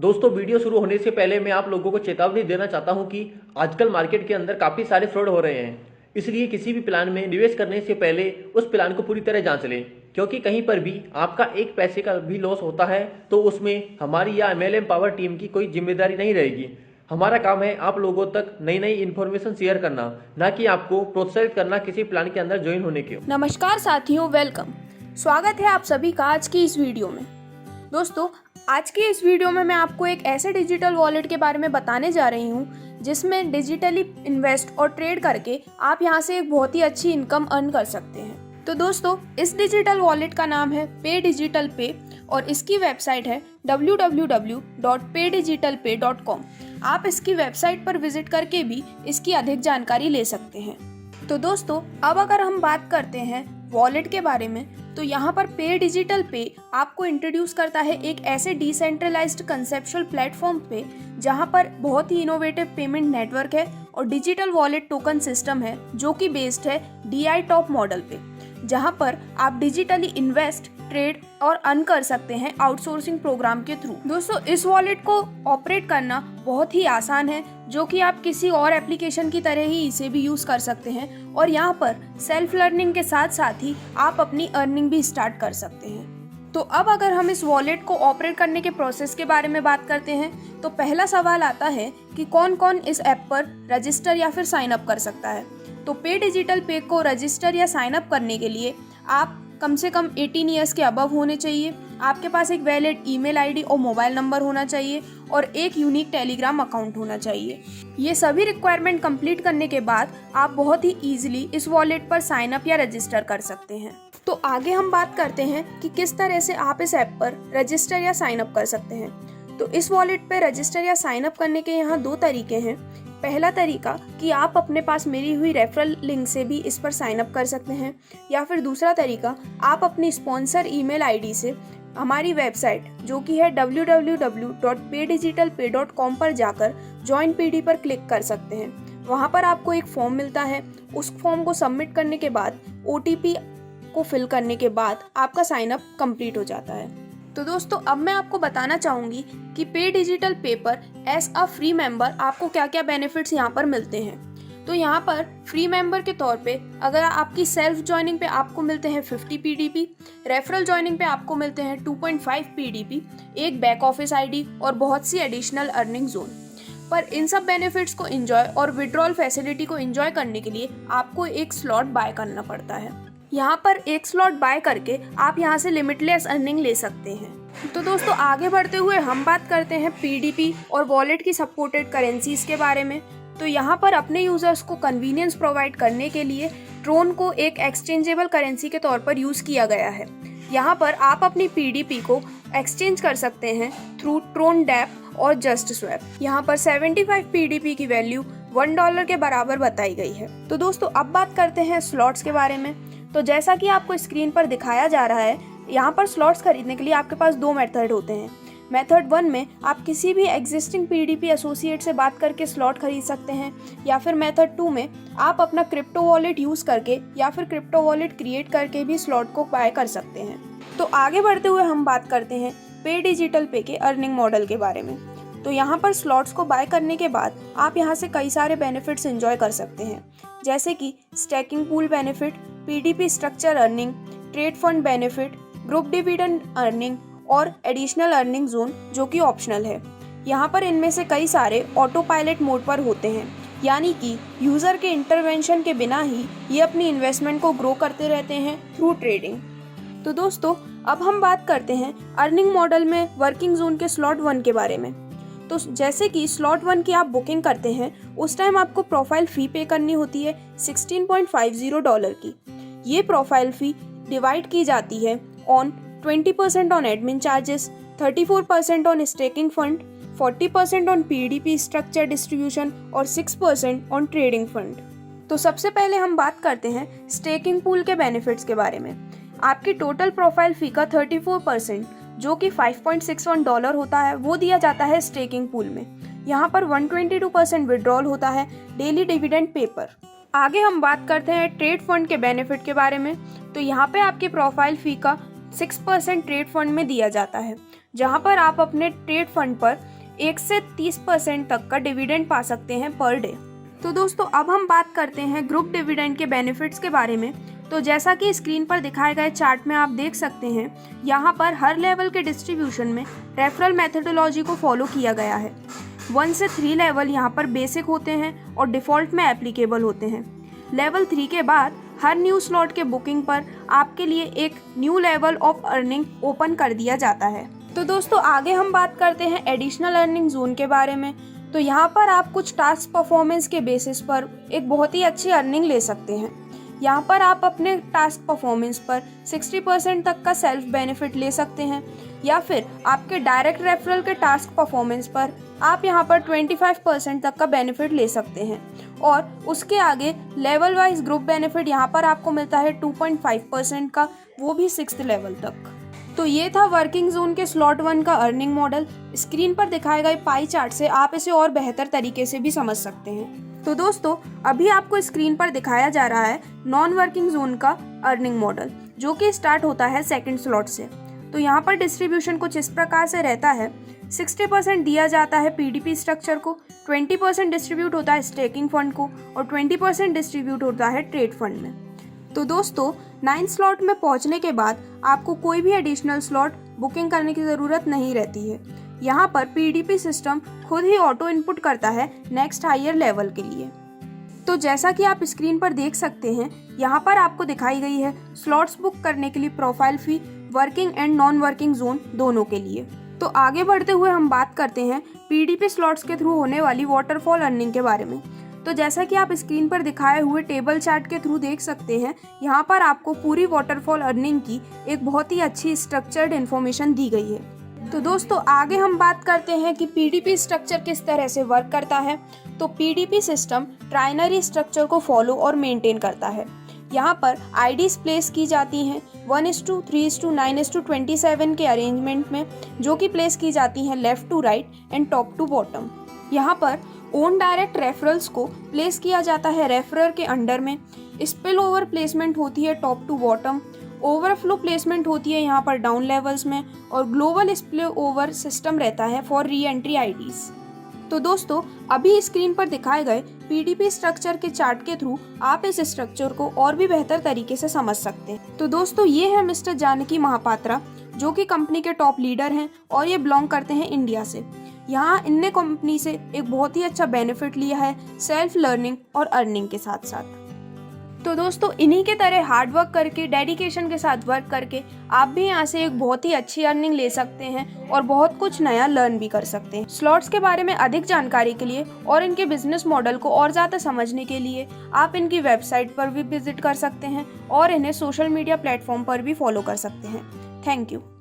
दोस्तों वीडियो शुरू होने से पहले मैं आप लोगों को चेतावनी देना चाहता हूं कि आजकल मार्केट के अंदर काफ़ी सारे फ्रॉड हो रहे हैं। इसलिए किसी भी प्लान में निवेश करने से पहले उस प्लान को पूरी तरह जांच लें, क्योंकि कहीं पर भी आपका एक पैसे का भी लॉस होता है तो उसमें हमारी या MLM पावर टीम की कोई जिम्मेदारी नहीं रहेगी। हमारा काम है आप लोगों तक नई नई इन्फॉर्मेशन शेयर करना, ना कि आपको प्रोत्साहित करना किसी प्लान के अंदर ज्वाइन होने के। नमस्कार साथियों, वेलकम। स्वागत है आप सभी का आज की इस वीडियो में। दोस्तों, आज की इस वीडियो में मैं आपको एक ऐसे डिजिटल वॉलेट के बारे में बताने जा रही हूँ जिसमें डिजिटली इन्वेस्ट और ट्रेड करके आप यहाँ से एक बहुत ही अच्छी इनकम अर्न कर सकते हैं। तो दोस्तों, इस डिजिटल वॉलेट का नाम है पे डिजिटल पे और इसकी वेबसाइट है www.paydigitalpay.com। आप इसकी वेबसाइट पर विजिट करके भी इसकी अधिक जानकारी ले सकते हैं। तो दोस्तों, अब अगर हम बात करते हैं वॉलेट के बारे में, तो यहाँ पर पे डिजिटल पे आपको इंट्रोड्यूस करता है एक ऐसे डिसेंट्रलाइज्ड कंसेप्चुअल प्लेटफॉर्म पे जहाँ पर बहुत ही इनोवेटिव पेमेंट नेटवर्क है और डिजिटल वॉलेट टोकन सिस्टम है जो कि बेस्ड है DI टॉप मॉडल पे, जहाँ पर आप डिजिटली इन्वेस्ट, ट्रेड और अर्न कर सकते हैं आउटसोर्सिंग प्रोग्राम के थ्रू। दोस्तों, इस वॉलेट को ऑपरेट करना बहुत ही आसान है, जो कि आप किसी और एप्लीकेशन की तरह ही इसे भी यूज कर सकते हैं और यहाँ पर सेल्फ लर्निंग के साथ साथ ही आप अपनी अर्निंग भी स्टार्ट कर सकते हैं। तो अब अगर हम इस वॉलेट को ऑपरेट करने के प्रोसेस के बारे में बात करते हैं, तो पहला सवाल आता है कि कौन कौन इस ऐप पर रजिस्टर या फिर साइन अप कर सकता है। तो पे डिजिटल पे को रजिस्टर या साइन अप करने के लिए आप कम से कम 18 ईयर्स के अबव होने चाहिए, आपके पास एक वैलिड ईमेल आईडी और मोबाइल नंबर होना चाहिए और एक यूनिक टेलीग्राम अकाउंट होना चाहिए। ये सभी रिक्वायरमेंट कंप्लीट करने के बाद आप बहुत ही इजीली इस वॉलेट पर साइन अप या रजिस्टर कर सकते हैं। तो आगे हम बात करते हैं कि किस तरह से आप इस ऐप पर रजिस्टर या साइन अप कर सकते हैं। तो इस वॉलेट पर रजिस्टर या साइन अप करने के यहाँ दो तरीके हैं। पहला तरीका कि आप अपने पास मिली हुई रेफरल लिंक से भी इस पर साइन अप कर सकते हैं, या फिर दूसरा तरीका आप अपनी स्पॉन्सर ईमेल आईडी से हमारी वेबसाइट जो कि है www.paydigitalpay.com पर जाकर ज्वाइन PD पर क्लिक कर सकते हैं। वहाँ पर आपको एक फॉर्म मिलता है, उस फॉर्म को सबमिट करने के बाद OTP को फिल करने के बाद आपका साइन अप कंप्लीट हो जाता है। तो दोस्तों, अब मैं आपको बताना चाहूँगी कि पे डिजिटल पे पर एज अ फ्री मेंबर आपको क्या क्या बेनिफिट्स यहाँ पर मिलते हैं। तो यहाँ पर फ्री मेंबर के तौर पे अगर आपकी सेल्फ ज्वाइनिंग पे आपको मिलते हैं 50 PDP, रेफरल ज्वाइनिंग पे आपको मिलते हैं 2.5 PDP, एक बैक ऑफिस ID और बहुत सी एडिशनल अर्निंग जोन। पर इन सब बेनिफिट्स को एंजॉय और विड्रॉल फैसिलिटी को एंजॉय करने के लिए आपको एक स्लॉट बाय करना पड़ता है। यहाँ पर एक स्लॉट बाय करके आप यहाँ से लिमिटलेस अर्निंग ले सकते हैं। तो दोस्तों, आगे बढ़ते हुए हम बात करते हैं PDP और वॉलेट की सपोर्टेड करेंसीज के बारे में। तो यहाँ पर अपने यूजर्स को कन्वीनियंस प्रोवाइड करने के लिए ट्रोन को एक एक्सचेंजेबल करेंसी के तौर पर यूज किया गया है। यहाँ पर आप अपनी PDP को एक्सचेंज कर सकते हैं थ्रू ट्रोन डैप और जस्ट स्वैप। यहाँ पर 75 PDP की वैल्यू $1 के बराबर बताई गई है। तो दोस्तों, अब बात करते हैं स्लॉट्स के बारे में। तो जैसा कि आपको स्क्रीन पर दिखाया जा रहा है, यहाँ पर स्लॉट्स खरीदने के लिए आपके पास दो मेथड होते हैं। मेथड 1 में आप किसी भी एग्जिस्टिंग PDP एसोसिएट से बात करके स्लॉट खरीद सकते हैं, या फिर मेथड 2 में आप अपना क्रिप्टो वॉलेट यूज़ करके या फिर क्रिप्टो वॉलेट क्रिएट करके भी स्लॉट को बाय कर सकते हैं। तो आगे बढ़ते हुए हम बात करते हैं पे डिजिटल पे के अर्निंग मॉडल के बारे में। तो यहाँ पर स्लॉट्स को बाय करने के बाद आप यहाँ से कई सारे बेनिफिट्स एंजॉय कर सकते हैं, जैसे कि stacking pool benefit, PDP structure earning, trade fund benefit, group dividend earning और एडिशनल अर्निंग जोन जो कि ऑप्शनल है। यहाँ पर इनमें से कई सारे ऑटो पायलट मोड पर होते हैं, यानी कि यूज़र के इंटरवेंशन के बिना ही ये अपनी इन्वेस्टमेंट को ग्रो करते रहते हैं थ्रू ट्रेडिंग। तो दोस्तों, अब हम बात करते हैं अर्निंग मॉडल में वर्किंग जोन के स्लॉट 1 के बारे में। तो जैसे कि स्लॉट 1 की आप बुकिंग करते हैं, उस टाइम आपको प्रोफाइल फ़ी पे करनी होती है $16.50 की। ये प्रोफाइल फ़ी डिवाइड की जाती है on 20% on admin charges, 34% on staking fund, 40% on PDP structure distribution और 6% ऑन ट्रेडिंग फंड। तो सबसे पहले हम बात करते हैं स्टेकिंग पूल के बेनिफिट्स के बारे में। आपकी टोटल प्रोफाइल फ़ी का 34% जो कि $5.61 होता है, वो दिया जाता है स्टेकिंग पूल में। यहाँ पर 122% विड्रॉल होता है डेली डिविडेंड पे पर। आगे हम बात करते हैं ट्रेड फंड के बेनिफिट के बारे में। तो यहाँ पे आपकी प्रोफाइल फ़ी का 6% ट्रेड फंड में दिया जाता है, जहां पर आप अपने ट्रेड फंड पर 1 से 30% तक का डिविडेंड पा सकते हैं पर डे। तो दोस्तों अब हम बात करते हैं ग्रुप डिविडेंड के बेनिफिट्स के बारे में। तो जैसा कि स्क्रीन पर दिखाए गए चार्ट में आप देख सकते हैं, यहाँ पर हर लेवल के डिस्ट्रीब्यूशन में रेफरल मेथोडोलॉजी को फॉलो किया गया है। 1 से 3 लेवल यहाँ पर बेसिक होते हैं और डिफ़ॉल्ट में एप्लीकेबल होते हैं। लेवल 3 के बाद हर न्यू स्लॉट के बुकिंग पर आपके लिए एक new level of earning open कर दिया जाता है। तो दोस्तों आगे हम बात करते हैं एडिशनल अर्निंग जोन के बारे में। तो यहाँ पर आप कुछ टास्क परफॉर्मेंस के बेसिस पर एक बहुत ही अच्छी अर्निंग ले सकते हैं। यहाँ पर आप अपने टास्क परफॉर्मेंस पर 60% तक का सेल्फ बेनिफिट ले सकते हैं, या फिर आपके डायरेक्ट रेफरल के टास्क परफॉर्मेंस पर आप यहाँ पर 25% तक का बेनिफिट ले सकते हैं। और उसके आगे लेवल वाइज ग्रुप बेनिफिट यहाँ पर आपको मिलता है 2.5% का, वो भी 6th लेवल तक। तो ये था वर्किंग जोन के स्लॉट 1 का अर्निंग मॉडल। स्क्रीन पर दिखाए गए पाई चार्ट से आप इसे और बेहतर तरीके से भी समझ सकते हैं। तो दोस्तों अभी आपको स्क्रीन पर दिखाया जा रहा है नॉन वर्किंग जोन का अर्निंग मॉडल, जो कि स्टार्ट होता है 2nd स्लॉट से। तो यहाँ पर डिस्ट्रीब्यूशन कुछ इस प्रकार से रहता है। 60% दिया जाता है पीडीपी स्ट्रक्चर को, 20% डिस्ट्रीब्यूट होता है स्टेकिंग फंड को और 20% डिस्ट्रीब्यूट होता है ट्रेड फंड में। तो दोस्तों 9th स्लॉट में पहुंचने के बाद आपको कोई भी एडिशनल स्लॉट बुकिंग करने की ज़रूरत नहीं रहती है। यहाँ पर पीडीपी सिस्टम खुद ही ऑटो इनपुट करता है नेक्स्ट हायर लेवल के लिए। तो जैसा कि आप स्क्रीन पर देख सकते हैं, यहाँ पर आपको दिखाई गई है स्लॉट्स बुक करने के लिए profile fee working and non working zone दोनों के लिए। तो आगे बढ़ते हुए हम बात करते हैं पीडीपी स्लॉट्स के थ्रू होने वाली वाटरफॉल अर्निंग के बारे में। तो जैसा कि आप स्क्रीन पर दिखाए हुए टेबल चार्ट के थ्रू देख सकते हैं, यहाँ पर आपको पूरी वाटरफॉल अर्निंग की एक बहुत ही अच्छी स्ट्रक्चर्ड इन्फॉर्मेशन दी गई है। तो दोस्तों आगे हम बात करते हैं कि पीडीपी स्ट्रक्चर किस तरह से वर्क करता है। तो पीडीपी सिस्टम ट्राइनरी स्ट्रक्चर को फॉलो और मेंटेन करता है। यहाँ पर आईडीज प्लेस की जाती हैं 1:3:9:27 के अरेंजमेंट में, जो कि प्लेस की जाती हैं left to right and top to bottom. यहाँ पर ओन डायरेक्ट रेफरल्स को प्लेस किया जाता है रेफरर के अंडर में। स्पिल ओवर प्लेसमेंट होती है top to bottom. Overflow placement होती है यहाँ पर डाउन लेवल्स में, और ग्लोबल स्पिल ओवर सिस्टम रहता है फॉर री एंट्री आईडीज। तो दोस्तों अभी स्क्रीन पर दिखाए गए पीडीपी स्ट्रक्चर के चार्ट के थ्रू आप इस स्ट्रक्चर को और भी बेहतर तरीके से समझ सकते हैं। तो दोस्तों ये है मिस्टर जानकी महापात्रा, जो कि कंपनी के टॉप लीडर हैं और ये बिलोंग करते हैं इंडिया से। यहाँ इनने कंपनी से एक बहुत ही अच्छा बेनिफिट लिया है सेल्फ लर्निंग और अर्निंग के साथ साथ। तो दोस्तों इन्हीं के तरह हार्ड वर्क करके, डेडिकेशन के साथ वर्क करके आप भी यहाँ से एक बहुत ही अच्छी अर्निंग ले सकते हैं और बहुत कुछ नया लर्न भी कर सकते हैं। स्लॉट्स के बारे में अधिक जानकारी के लिए और इनके बिजनेस मॉडल को और ज़्यादा समझने के लिए आप इनकी वेबसाइट पर भी विजिट कर सकते हैं और इन्हें सोशल मीडिया प्लेटफॉर्म पर भी फॉलो कर सकते हैं। Thank you.